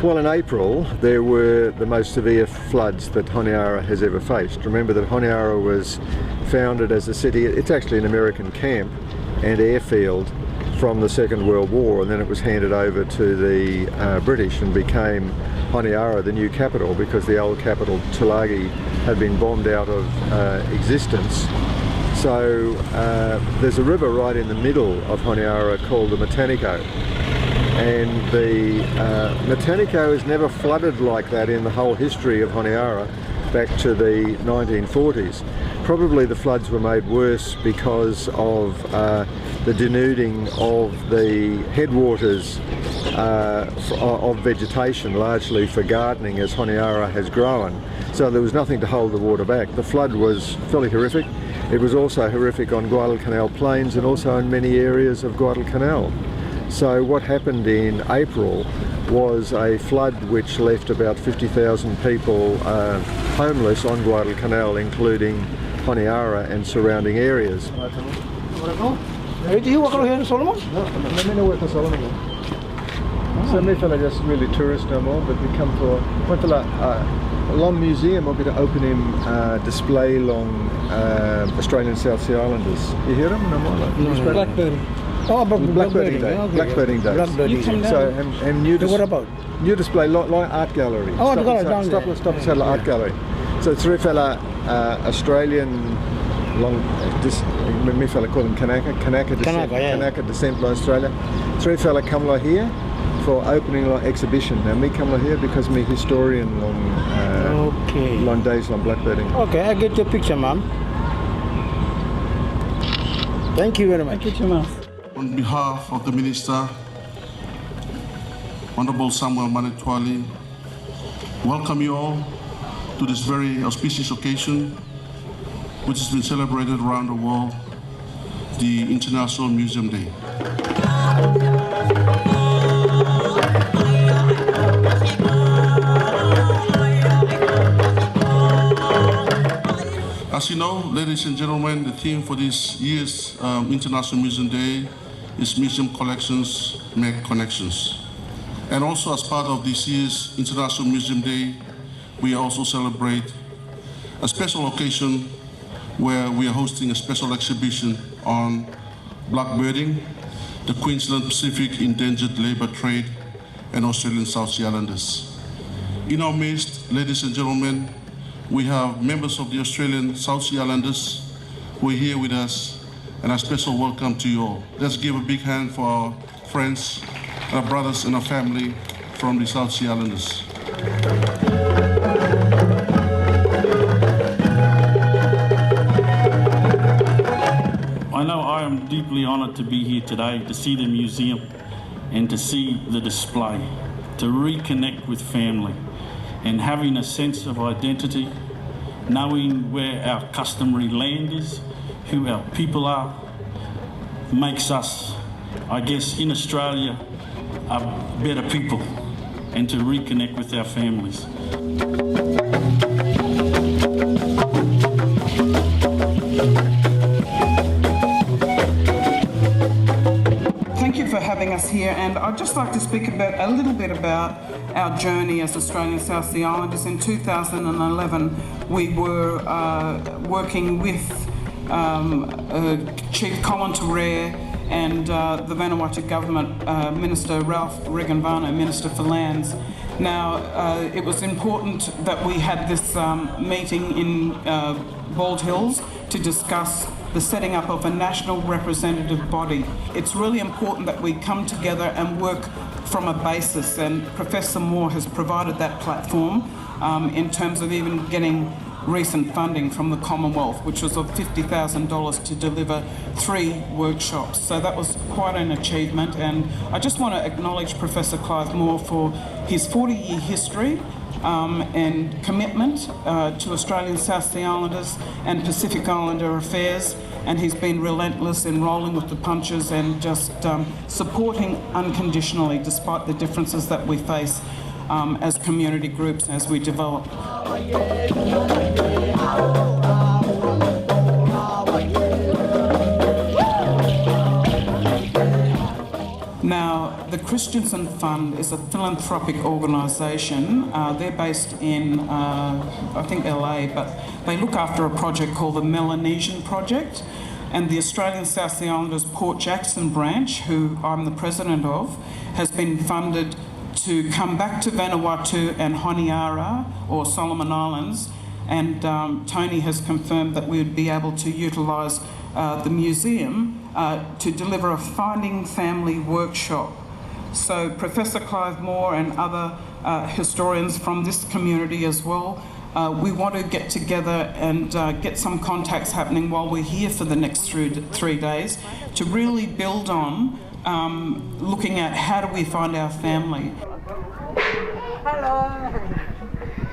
Well, in April there were the most severe floods that Honiara has ever faced. Remember that Honiara was founded as a city, it's actually an American camp and airfield from the Second World War, and then it was handed over to the British and became Honiara, the new capital, because the old capital, Tulagi, had been bombed out of existence. So there's a river right in the middle of Honiara called the Matanico. And the Matanico has never flooded like that in the whole history of Honiara back to the 1940s. Probably the floods were made worse because of the denuding of the headwaters of vegetation, largely for gardening as Honiara has grown. So there was nothing to hold the water back. The flood was fairly horrific. It was also horrific on Guadalcanal Plains and also in many areas of Guadalcanal. So what happened in April was a flood which left about 50,000 people homeless on Guadalcanal, including Honiara and surrounding areas. Do you work here in Solomon? No, let me know where Solomon. So me fella just really tourist no more, but we come for one fella a long museum. I'll be to open him display long Australian South Sea Islanders. You hear him no more? No, Blackbirding. Oh, Blackbirding Day. Okay, Blackbirding Day. Blackbirding. So and new. What about? New display, like art gallery. Oh, stop and art gallery. So three fella Australian long. Me fella call him Kanaka descent by Australia. Three fella come like here for opening like exhibition. Now me come like here because me historian long days on blackbirding. Okay, I get your picture, ma'am. Thank you very much. Thank you, ma'am. On behalf of the Minister, Honorable Samuel Manitwali, welcome you all to this very auspicious occasion, which has been celebrated around the world, the International Museum Day. As you know, ladies and gentlemen, the theme for this year's International Museum Day is Museum Collections Make Connections. And also as part of this year's International Museum Day, we also celebrate a special occasion where we are hosting a special exhibition on blackbirding, the Queensland Pacific endangered labor trade, and Australian South Sea Islanders. In our midst, ladies and gentlemen, we have members of the Australian South Sea Islanders who are here with us, and a special welcome to you all. Let's give a big hand for our friends, our brothers and our family from the South Sea Islanders. I know I am deeply honoured to be here today to see the museum and to see the display, to reconnect with family and having a sense of identity, knowing where our customary land is, who our people are, makes us, I guess, in Australia, a better people, and to reconnect with our families. Thank you for having us here, and I'd just like to speak a little bit about our journey as Australian South Sea Islanders. In 2011, we were working with Chief Colin Terrere and the Vanuatu government, Minister Ralph Reganvano, Minister for Lands. Now, it was important that we had this meeting in Bald Hills to discuss the setting up of a national representative body. It's really important that we come together and work from a basis, and Professor Moore has provided that platform in terms of even getting recent funding from the Commonwealth, which was of $50,000 to deliver 3 workshops. So that was quite an achievement, and I just want to acknowledge Professor Clive Moore for his 40-year history and commitment to Australian South Sea Islanders and Pacific Islander affairs, and he's been relentless in rolling with the punches and just supporting unconditionally despite the differences that we face as community groups as we develop. Now, the Christensen Fund is a philanthropic organisation. They're based in, I think, LA, but they look after a project called the Melanesian Project. And the Australian South Sea Islanders Port Jackson branch, who I'm the president of, has been funded to come back to Vanuatu and Honiara, or Solomon Islands, and Tony has confirmed that we would be able to utilise the museum to deliver a Finding Family workshop. So Professor Clive Moore and other historians from this community as well, we want to get together and get some contacts happening while we're here for the next 3 days to really build on looking at how do we find our family. Hello.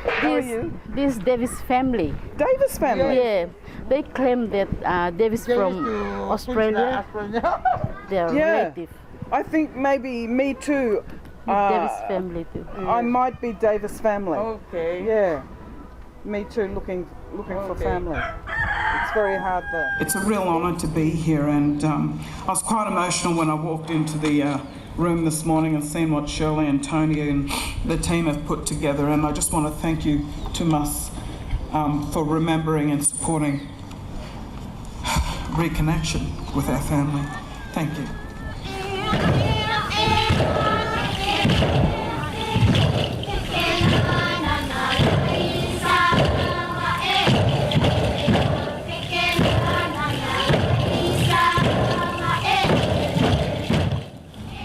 How are you? This Davis family. Davis family? Yeah. They claim that Davis from Australia. They're relative. I think maybe me too. Davis family too. I might be Davis family. Okay. Yeah. Me too, looking for family. It's very hard though. It's a real honour to be here, and I was quite emotional when I walked into the room this morning and seen what Shirley and Tony and the team have put together, and I just want to thank you to us for remembering and supporting reconnection with our family. Thank you.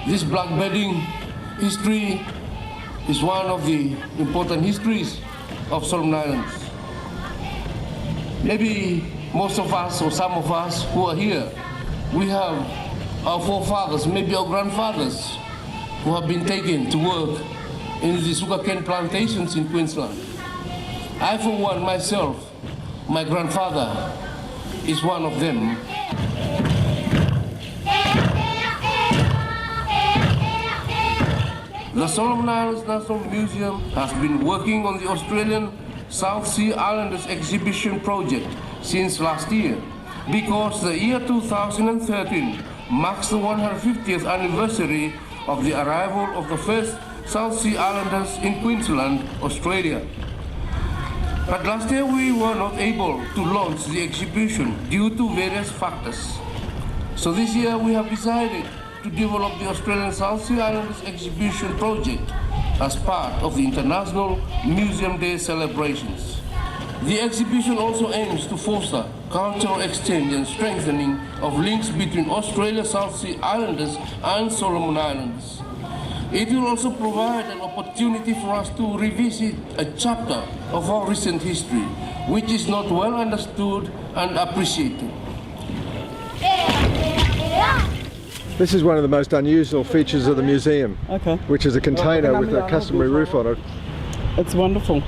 This blackbirding history is one of the important histories of Solomon Islands. Maybe most of us or some of us who are here, we have our forefathers, maybe our grandfathers, who have been taken to work in the sugarcane plantations in Queensland. I, for one, myself, my grandfather is one of them. The Solomon Islands National Museum has been working on the Australian South Sea Islanders exhibition project since last year, because the year 2013 marks the 150th anniversary of the arrival of the first South Sea Islanders in Queensland, Australia. But last year we were not able to launch the exhibition due to various factors. So this year we have decided to develop the Australian South Sea Islanders exhibition project as part of the International Museum Day celebrations. The exhibition also aims to foster cultural exchange and strengthening of links between Australian South Sea Islanders and Solomon Islands. It will also provide an opportunity for us to revisit a chapter of our recent history, which is not well understood and appreciated. This is one of the most unusual features of the museum, which is a container with a customary roof on it. It's wonderful.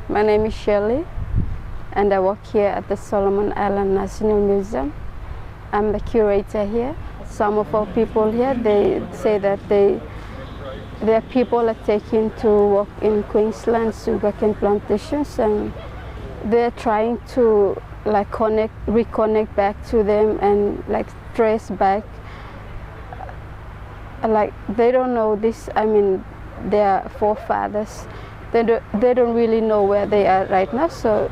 My name is Shirley, and I work here at the Solomon Island National Museum. I'm the curator here. Some of our people here, they say that their people are taken to work in Queensland sugarcane plantations, and they're trying to reconnect back to them and trace back. They don't know this. I mean, their forefathers, they don't really know where they are right now. So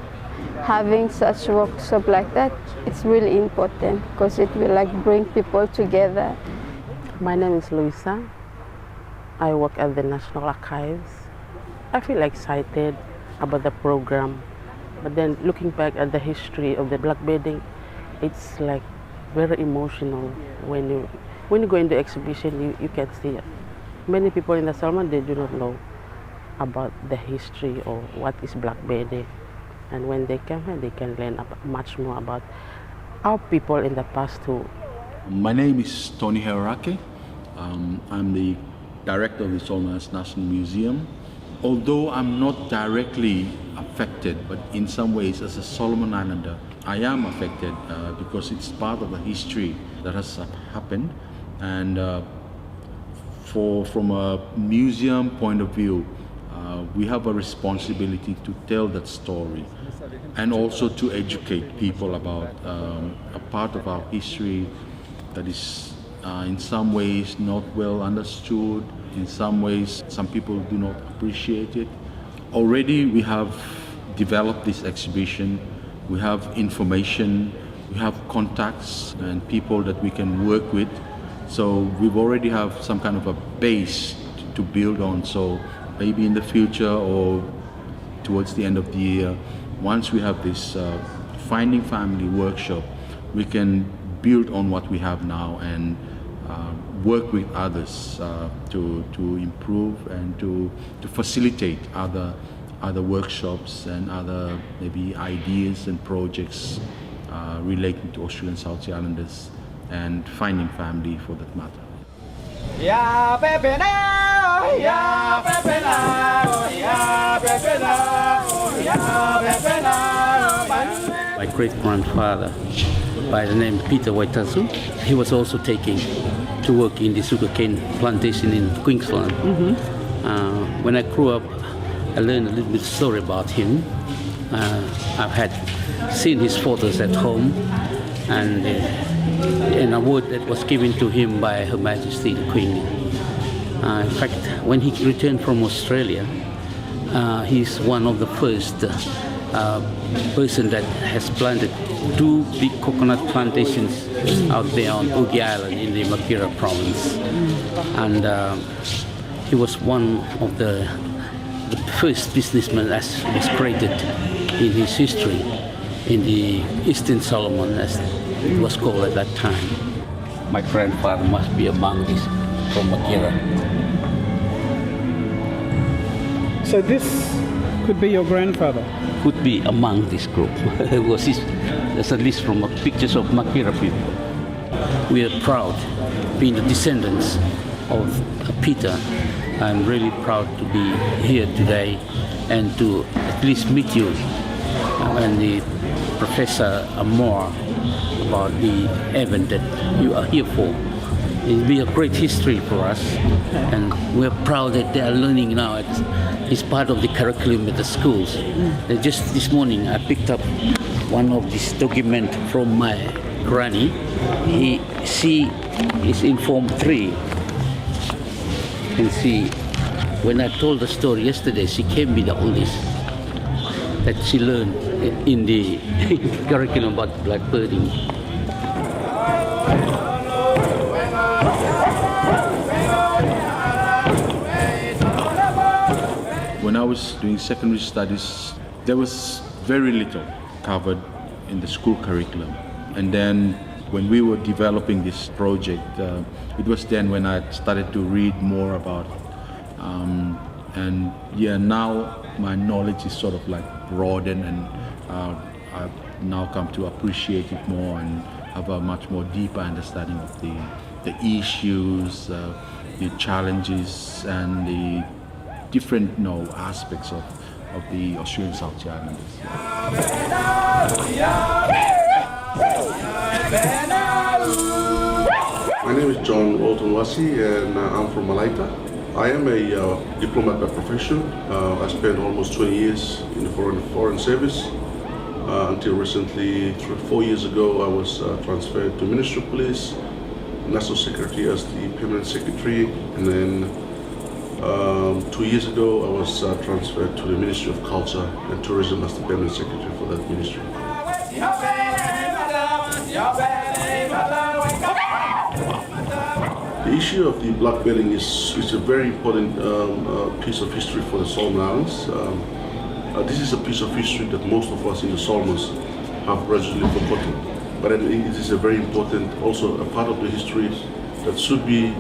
having such workshop like that, it's really important because it will bring people together. My name is Luisa. I work at the National Archives. I feel excited about the program, but then looking back at the history of the blackbirding, it's very emotional. When you go into exhibition, you can see it. Many people in the Solomon, they do not know about the history or what is blackbirding. And when they come here, they can learn much more about our people in the past too. My name is Tony Herake. I'm the director of the Solomoni National Museum. Although I'm not directly affected, but in some ways as a Solomon Islander, I am affected because it's part of the history that has happened. And from a museum point of view, we have a responsibility to tell that story and also to educate people about a part of our history that is in some ways not well understood. In some ways, some people do not appreciate it. Already we have developed this exhibition. We have information, we have contacts and people that we can work with. So we already have some kind of a base to build on. So maybe in the future or towards the end of the year, once we have this Finding Family workshop, we can build on what we have now and work with others to improve and to facilitate other workshops and other maybe ideas and projects relating to Australian South Sea Islanders and finding family for that matter. My great-grandfather, by the name Peter Waitasu, he was also taken to work in the sugarcane plantation in Queensland. When I grew up, I learned a little bit story about him. I've had seen his photos at home, and an award that was given to him by Her Majesty the Queen. In fact, when he returned from Australia, he's one of the first person that has planted 2 big coconut plantations out there on Ugi Island in the Mackay province. And he was one of the first businessmen that was created in his history in the Eastern Solomon, as it was called at that time. My grandfather must be among these from Mackay. So this could be your grandfather? Could be among this group. There's a list from pictures of Mackay people. We are proud being the descendants of Peter. I'm really proud to be here today and to at least meet you and the Professor Amor about the event that you are here for. It will be a great history for us, and we're proud that they are learning now. It's part of the curriculum at the schools. Just this morning, I picked up one of these documents from my granny. She is in Form 3. You can see, when I told the story yesterday, she came with all this that she learned in the curriculum about blackbirding. When I was doing secondary studies, there was very little covered in the school curriculum. And then when we were developing this project, it was then when I started to read more about it. And yeah, now my knowledge is sort of like broadened, and I've now come to appreciate it more and have a much more deeper understanding of the issues, the challenges, and the different aspects of the Australian South Sea Islanders. My name is John Oltonwasi and I'm from Malaita. I am a diplomat by profession. I spent almost 20 years in the foreign service. Until recently, 4 years ago, I was transferred to Ministry of Police, National Secretary as the Permanent Secretary, and then 2 years ago I was transferred to the Ministry of Culture and Tourism as the Permanent Secretary for that ministry. The issue of the blackbirding is a very important piece of history for the Solomon Islands. This is a piece of history that most of us in the Solomons have gradually forgotten. But it is a very important, also a part of the history that should be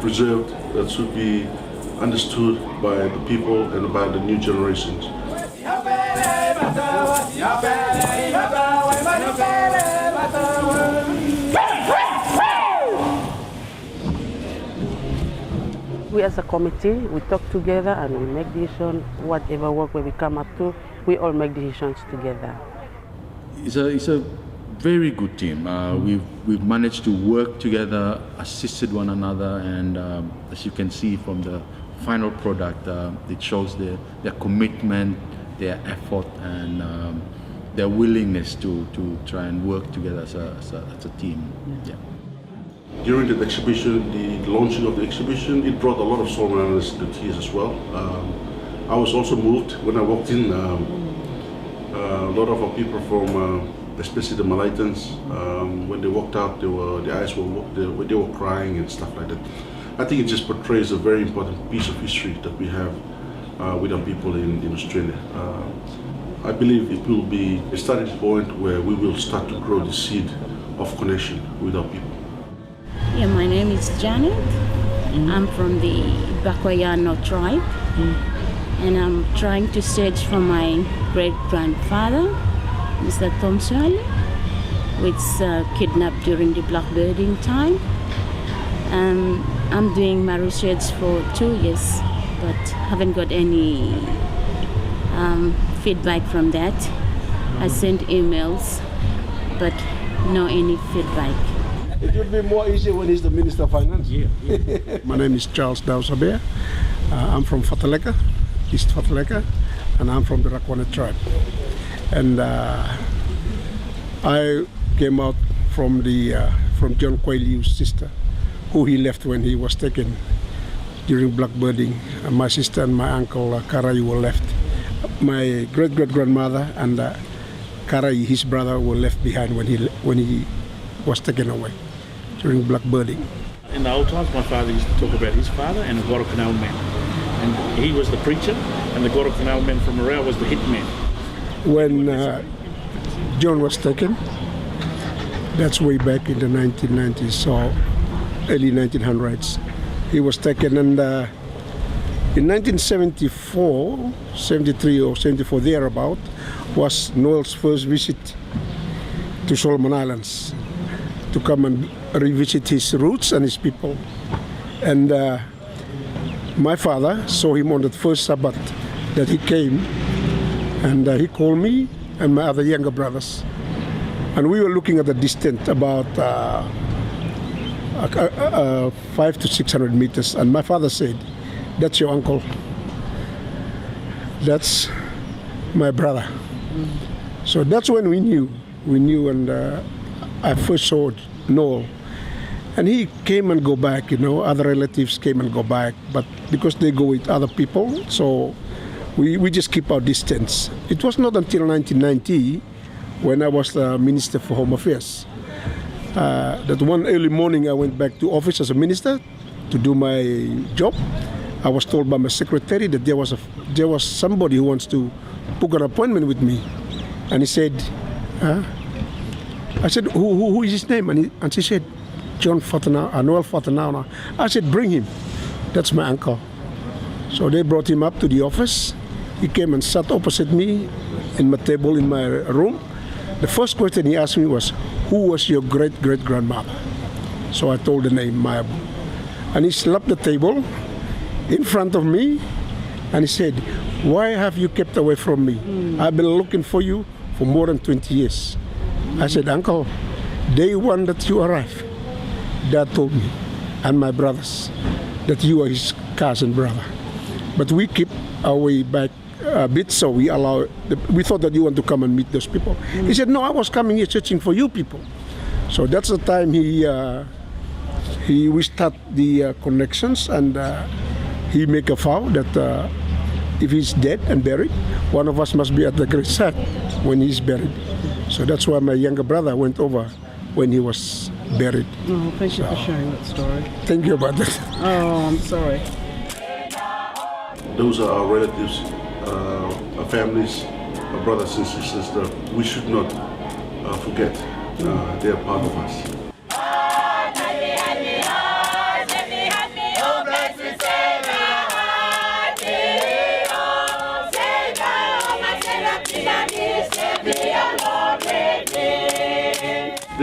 preserved, that should be understood by the people and by the new generations. We as a committee, we talk together and we make decisions, whatever work where we come up to, we all make decisions together. It's a very good team. We've managed to work together, assisted one another, and as you can see from the final product, it shows their commitment, their effort, and their willingness to try and work together as a team. Yeah. During the exhibition, the launching of the exhibition, it brought a lot of Solomonians to tears as well. I was also moved when I walked in. A lot of our people from, especially the Malaitans, when they walked out, their eyes were crying and stuff like that. I think it just portrays a very important piece of history that we have with our people in Australia. I believe it will be a starting point where we will start to grow the seed of connection with our people. Yeah, my name is Janet. I'm from the Bakwayano tribe, and I'm trying to search for my great-grandfather, Mr. Tuvalu, who was kidnapped during the Blackbirding time. I'm doing my research for 2 years, but haven't got any feedback from that. I sent emails, but no any feedback. It would be more easy when he's the Minister of Finance. Yeah. My name is Charles Dausabea. I'm from Fataleka, East Fataleka, and I'm from the Reconnecting tribe. And I came out from John Quayliu's sister, who he left when he was taken during Blackbirding. My sister and my uncle Karai were left. My great-great-grandmother and Karai, his brother, were left behind when he was taken away during Blackbirding. In the old times, my father used to talk about his father and the Guadalcanal man. And he was the preacher, and the Guadalcanal man from Morale was the hitman. When John was taken, that's way back in the 1990s, so early 1900s. He was taken, and in 1974, 73 or 74 thereabout, was Noel's first visit to Solomon Islands to come and revisit his roots and his people. And my father saw him on the first Sabbath that he came, and he called me and my other younger brothers. And we were looking at the distance about 500 to 600 meters. And my father said, "That's your uncle. That's my brother." So that's when we knew, and I first saw Noel. And he came and go back, other relatives came and go back, but because they go with other people, so we just keep our distance. It was not until 1990, when I was the Minister for Home Affairs, that one early morning I went back to office as a minister to do my job. I was told by my secretary that there was somebody who wants to book an appointment with me. And he said, I said, who is his name? And she said, Noel Fatanau. I said, bring him. That's my uncle. So they brought him up to the office. He came and sat opposite me in my table in my room. The first question he asked me was, who was your great-great-grandmother? So I told the name, Maya. And he slapped the table in front of me and he said, why have you kept away from me? I've been looking for you for more than 20 years. I said, Uncle, day one that you arrived, Dad told me and my brothers that you are his cousin brother. But we keep our way back a bit, so we thought that you want to come and meet those people. He said, no, I was coming here searching for you people. So that's the time we start the connections, and he make a vow that if he's dead and buried, one of us must be at the graveside when he's buried. So that's why my younger brother went over when he was buried. Oh, thank you for sharing that story. Thank you about that. Oh, I'm sorry. Those are our relatives, our families, our brothers and sisters that we should not forget. They are part of us.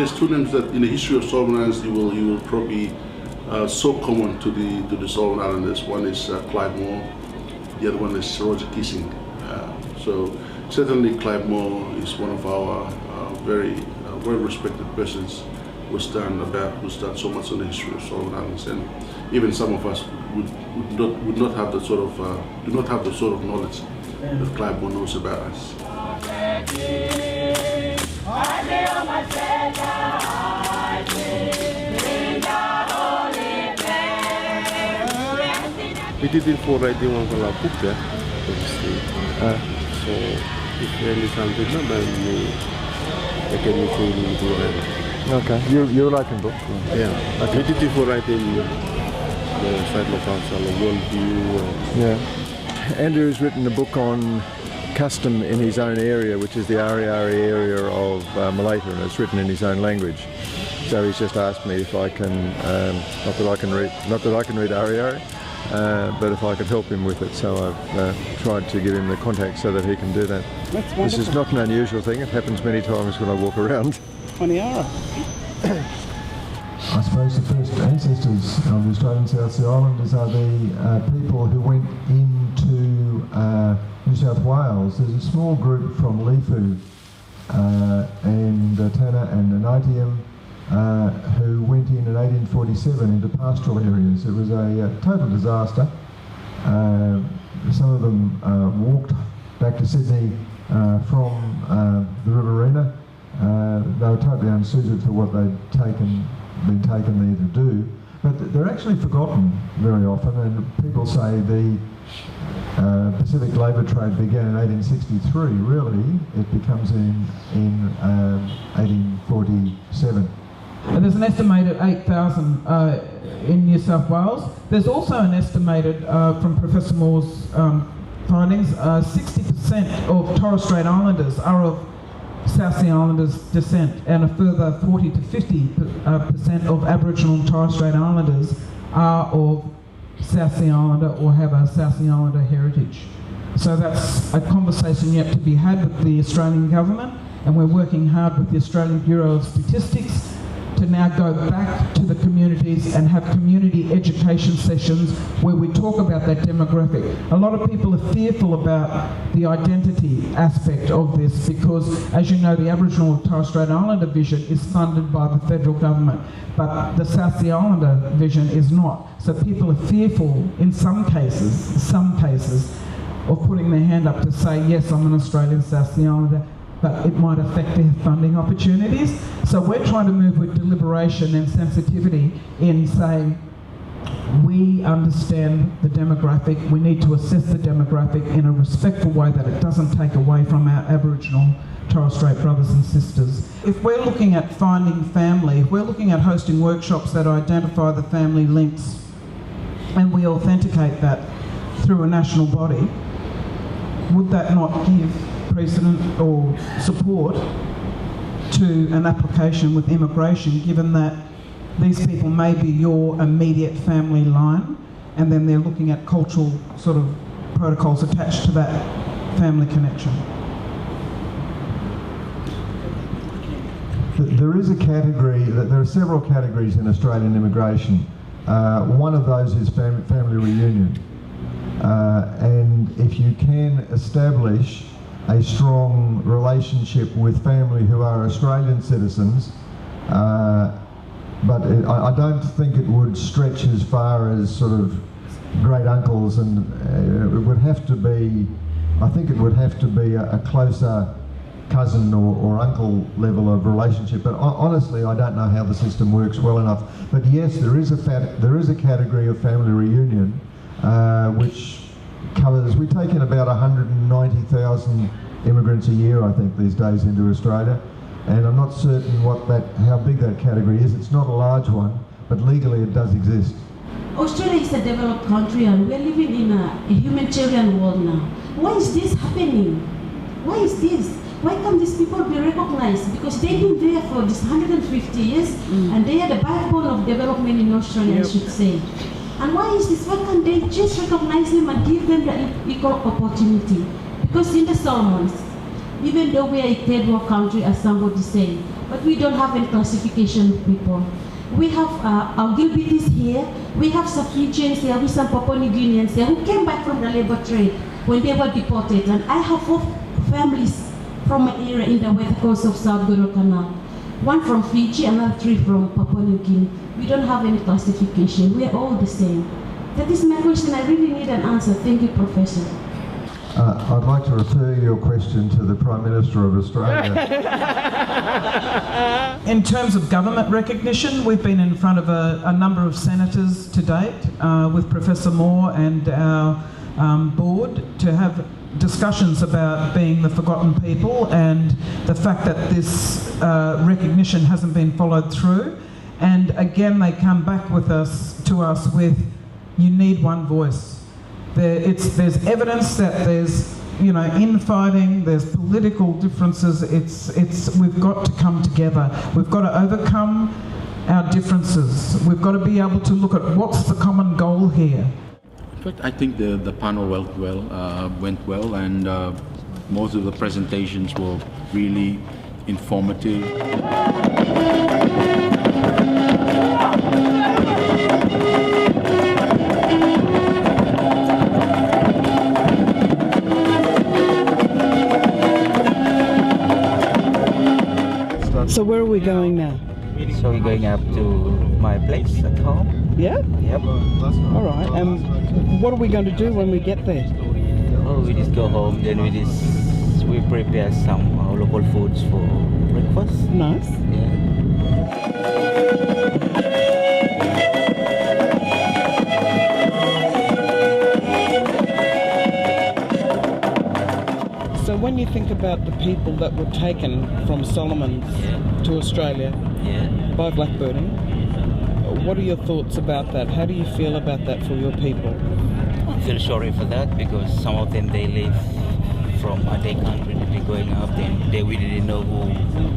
there's two names that in the history of Solomon Islands you will probably so common to the Solomon Islanders. One is Clive Moore, the other one is Roger Kissing. So certainly Clive Moore is one of our very well-respected persons who's done so much on the history of Solomon Islands, and even some of us would not have the sort of do not have the sort of knowledge that Clive Moore knows about us. We did it for writing on the book, obviously. So if there is something, then I can do whatever. Okay, you like in book? Yeah. Okay. We did it for writing the Settler Council, worldview. Yeah. Andrew's written a book on custom in his own area, which is the Ariari area of Malaya, and it's written in his own language. So he's just asked me if I can, not that I can read Ariari, but if I could help him with it. So I've tried to give him the contact so that he can do that. This is not an unusual thing. It happens many times when I walk around. Honiara. I suppose the first ancestors of the Australian South Sea Islanders are the people who went into New South Wales. There's a small group from Lifu and Tana and Anatium who went in 1847 into pastoral areas. It was a total disaster. Some of them walked back to Sydney from the Riverina. They were totally unsuited for what they'd been taken there to do, but they're actually forgotten very often, and people say the Pacific labour trade began in 1863. Really, it becomes in 1847. And there's an estimated 8,000 in New South Wales. There's also an estimated, from Professor Moore's findings, 60% of Torres Strait Islanders are of South Sea Islanders descent, and a further 40 to 50% of Aboriginal and Torres Strait Islanders are of South Sea Islander or have a South Sea Islander heritage. So that's a conversation yet to be had with the Australian government, and we're working hard with the Australian Bureau of Statistics to now go back to the communities and have community education sessions where we talk about that demographic. A lot of people are fearful about the identity aspect of this because, as you know, the Aboriginal and Torres Strait Islander vision is funded by the federal government, but the South Sea Islander vision is not. So people are fearful in some cases, of putting their hand up to say, yes, I'm an Australian South Sea Islander, but it might affect their funding opportunities. So we're trying to move with deliberation and sensitivity in saying, we understand the demographic, we need to assess the demographic in a respectful way that it doesn't take away from our Aboriginal Torres Strait brothers and sisters. If we're looking at finding family, if we're looking at hosting workshops that identify the family links and we authenticate that through a national body, would that not give precedent or support to an application with immigration, given that these people may be your immediate family line, and then they're looking at cultural sort of protocols attached to that family connection? There is a category, there are several categories in Australian immigration. One of those is family reunion. And if you can establish a strong relationship with family who are Australian citizens, but I don't think it would stretch as far as sort of great uncles, and it would have to be, I think it would have to be a closer cousin or uncle level of relationship. But honestly, I don't know how the system works well enough. But yes, there is a category of family reunion which covers, we take in about 190,000 immigrants a year, I think, these days into Australia, and I'm not certain how big that category is. It's not a large one, but legally it does exist. Australia is a developed country and we're living in a humanitarian world now. Why is this happening? Why is this? Why can't these people be recognized? Because they've been there for this 150 years and they are the backbone of development in Australia, I should say. And why is this? Why can't they just recognize them and give them the equal opportunity? Because in the Solomons, even though we are a third world country, as somebody said, but we don't have any classification of people. We have our Gilbertis here, we have some Fijians here, we have some Papua New Guineans here who came back from the labor trade when they were deported. And I have 4 families from my area in the west coast of South Guadalcanal. 1 from Fiji, another 3 from Papua New Guinea. We don't have any classification, we are all the same. That is my question, I really need an answer. Thank you, Professor. I'd like to refer your question to the Prime Minister of Australia. In terms of government recognition, we've been in front of a number of senators to date with Professor Moore and our board to have discussions about being the forgotten people and the fact that this recognition hasn't been followed through. And again, they come back to us with, you need one voice. There's evidence that there's, infighting, there's political differences. We've got to come together. We've got to overcome our differences. We've got to be able to look at what's the common goal here. But I think the panel went well, and most of the presentations were really informative. So where are we going now? So we're going up to my place at home. Yeah? Yep. All right. And what are we going to do when we get there? Oh, we just go home. Then we prepare some local foods for breakfast. Nice. Yeah. So when you think about the people that were taken from Solomons to Australia by Blackbirding, what are your thoughts about that? How do you feel about that for your people? I feel sorry for that because some of them, they live from other country that they're going up, then we didn't know who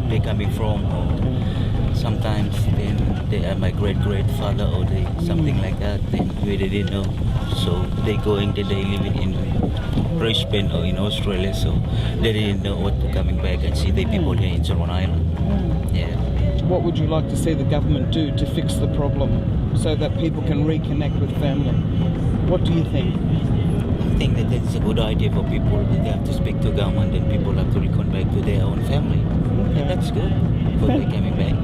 they're coming from. Or sometimes then they are my great-grandfather or something like that, then we didn't know. So they going, they living in Brisbane or in Australia, so they didn't know what to coming back and see the people here in Solomon Island. Yeah. What would you like to see the government do to fix the problem so that people can reconnect with family? What do you think? I think that it's a good idea for people that they have to speak to government and people have to reconnect back to their own family. Okay. And that's good for them coming back.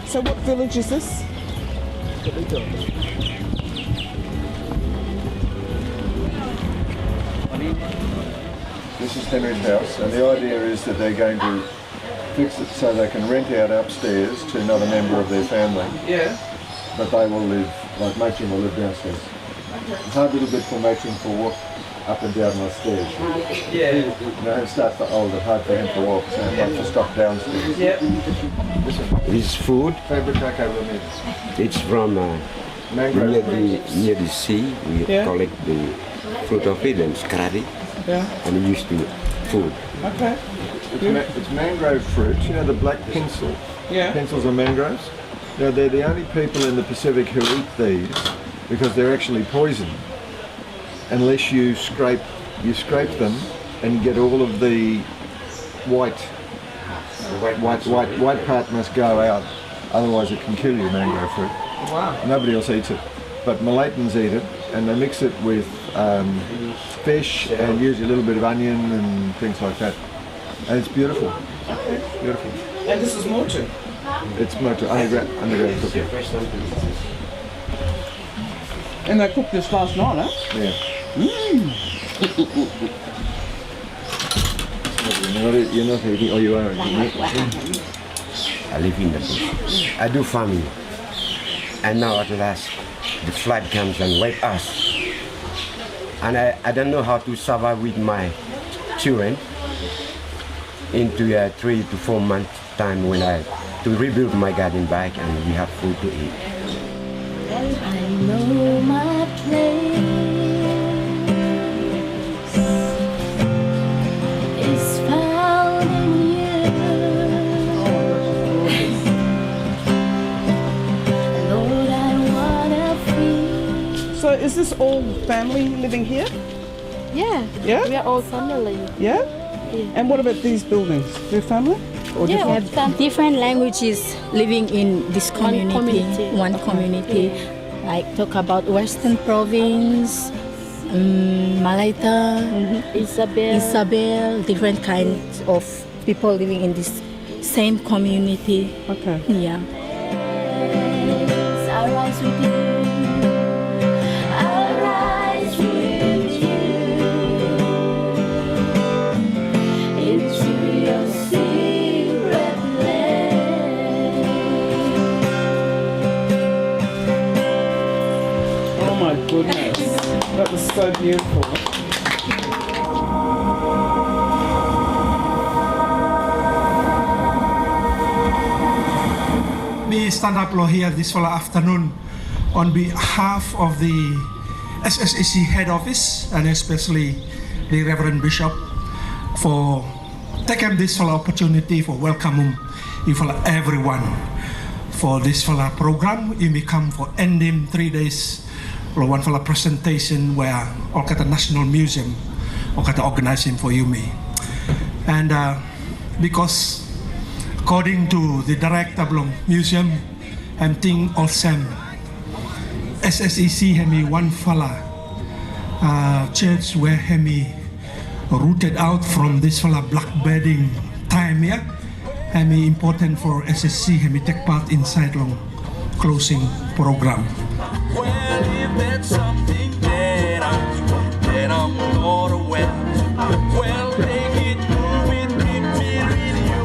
So what village is this? This is Henry's house, and the idea is that they're going to fix it so they can rent out upstairs to another member of their family. Yeah. But they will live, like Machin will live downstairs. It's hard little bit for Machin to walk up and down the stairs. Yeah. It starts to hold it, hard for him to walk, so he has to stop downstairs. Yep. This food, it's from near the sea. We collect the fruit of it and scratch it, and we used to food. Okay. It's mangrove fruit, the black pencil. Yeah. Pencils are mangroves. Now they're the only people in the Pacific who eat these because they're actually poison. Unless you scrape them and get all of the white part must go out, otherwise it can kill you, mangrove fruit. Wow. Nobody else eats it, but Malaytans eat it, and they mix it with fish and usually a little bit of onion and things like that, and it's beautiful. Beautiful. And this is motu? It's motu, underground cooking. And they cooked this last night, huh? Yeah. You're not eating, or you are eating it? I live in the bush. I do farming. And now at last, the flood comes and wipes us. And I don't know how to survive with my children into a 3 to 4 month time when to rebuild my garden back and we have food to eat. And I know my place is found in you. Lord, I family living here? Yeah. Yeah? We are all family. Yeah? And what about these buildings? Your family? Or Yeah, different? we have Different languages living in this community. One community. Like talk about Western Province, Malaita, Isabel, different kinds of people living in this same community. Okay. Yeah. I'll rise with you. I'll rise with you into your secret land. Oh my goodness. That was so beautiful. We stand up here this afternoon on behalf of the SSAC head office and especially the Reverend Bishop for taking this opportunity for welcoming everyone for this program. We come for ending 3 days one presentation where all the National Museum organizing for me. And because according to the director of the museum, I'm thinking awesome. SSEC have one church where me rooted out from this blackbirding time here. And important for SSC have me take part inside long closing program. Well, if that's something that I'm gonna wear, well, take it, move it, give me radio.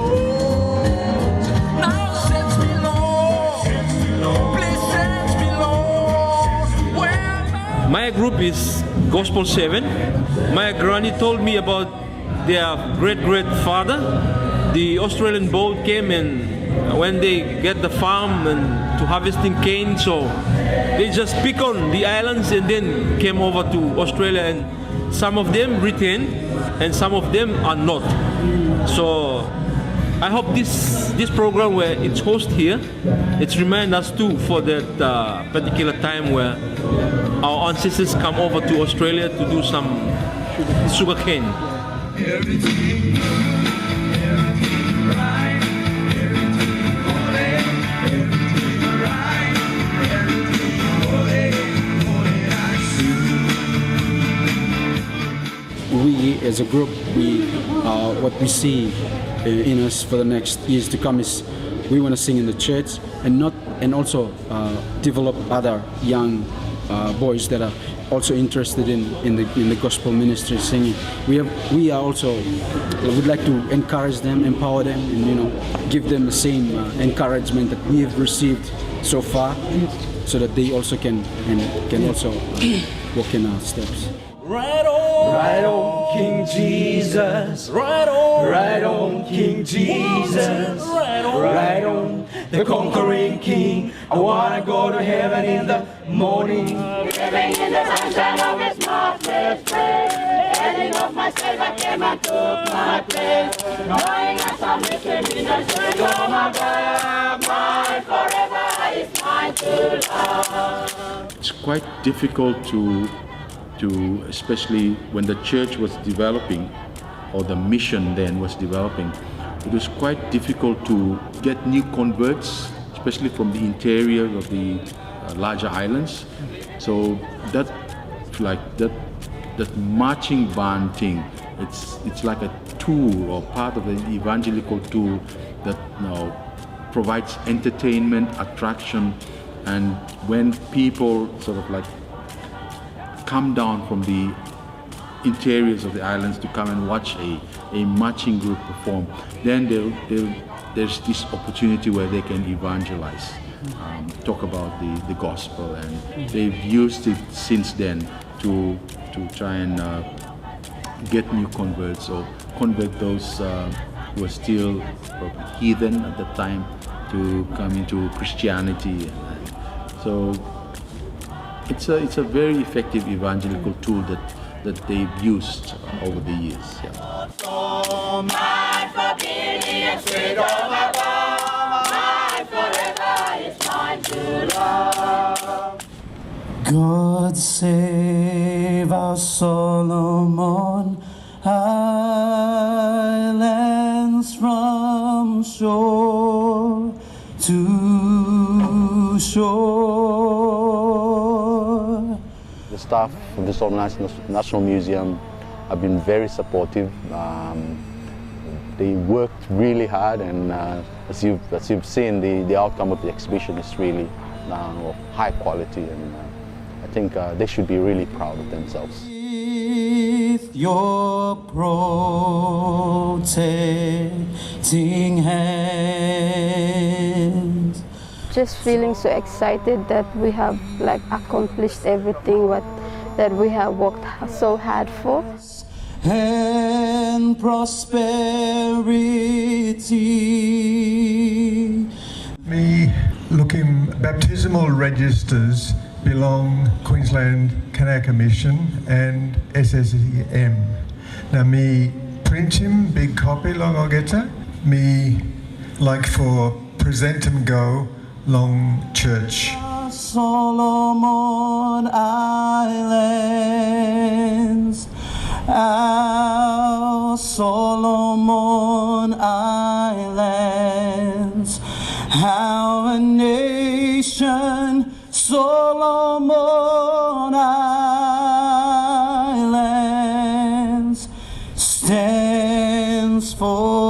Now set me low, please set me low. Well, my group is Gospel 7. My granny told me about their great-grandfather. The Australian boat came and when they get the farm and to harvesting cane, so they just pick on the islands and then came over to Australia, and some of them retain and some of them are not. So I hope this program where it's hosted here, it's remind us too for that particular time where our ancestors come over to Australia to do some sugarcane. We as a group, what we see in us for the next years to come is we want to sing in the church and also develop other young boys that are also interested in the gospel ministry singing. We are also would like to encourage them, empower them, and give them the same encouragement that we have received so far, so that they also can also walk in our steps. Right on, King Jesus. Right on, King Jesus. Right on, the conquering King. I wanna go to heaven in the morning. Living in the sunshine of His marvelous grace. Heading off my Savior came and took my place. Knowing as I'm with in the spirit of my God, mine forever is mine to love. It's quite difficult to especially when the church was developing, or the mission then was developing, it was quite difficult to get new converts, especially from the interior of the larger islands. So that marching band thing, it's like a tool or part of the evangelical tool that provides entertainment, attraction, and when people sort of like come down from the interiors of the islands to come and watch a marching group perform, then there's this opportunity where they can evangelize, talk about the gospel, and they've used it since then to try and get new converts or convert those who were still probably heathen at the time to come into Christianity. So it's a very effective evangelical tool that they've used over the years. Yeah. God save our Solomon Islands from shore to shore. The staff of the Solomoni National Museum have been very supportive. They worked really hard, and as you've seen, the outcome of the exhibition is really of high quality, and I think they should be really proud of themselves. With your protecting hand. Just feeling so excited that we have like accomplished everything that we have worked so hard for. And prosperity. Me looking baptismal registers belong Queensland Kanaka Mission and SSEM. Now me print him big copy long ogeta. Me like for present him go long church. Solomon Islands, our Solomon Islands, our nation, Solomon Islands, stands for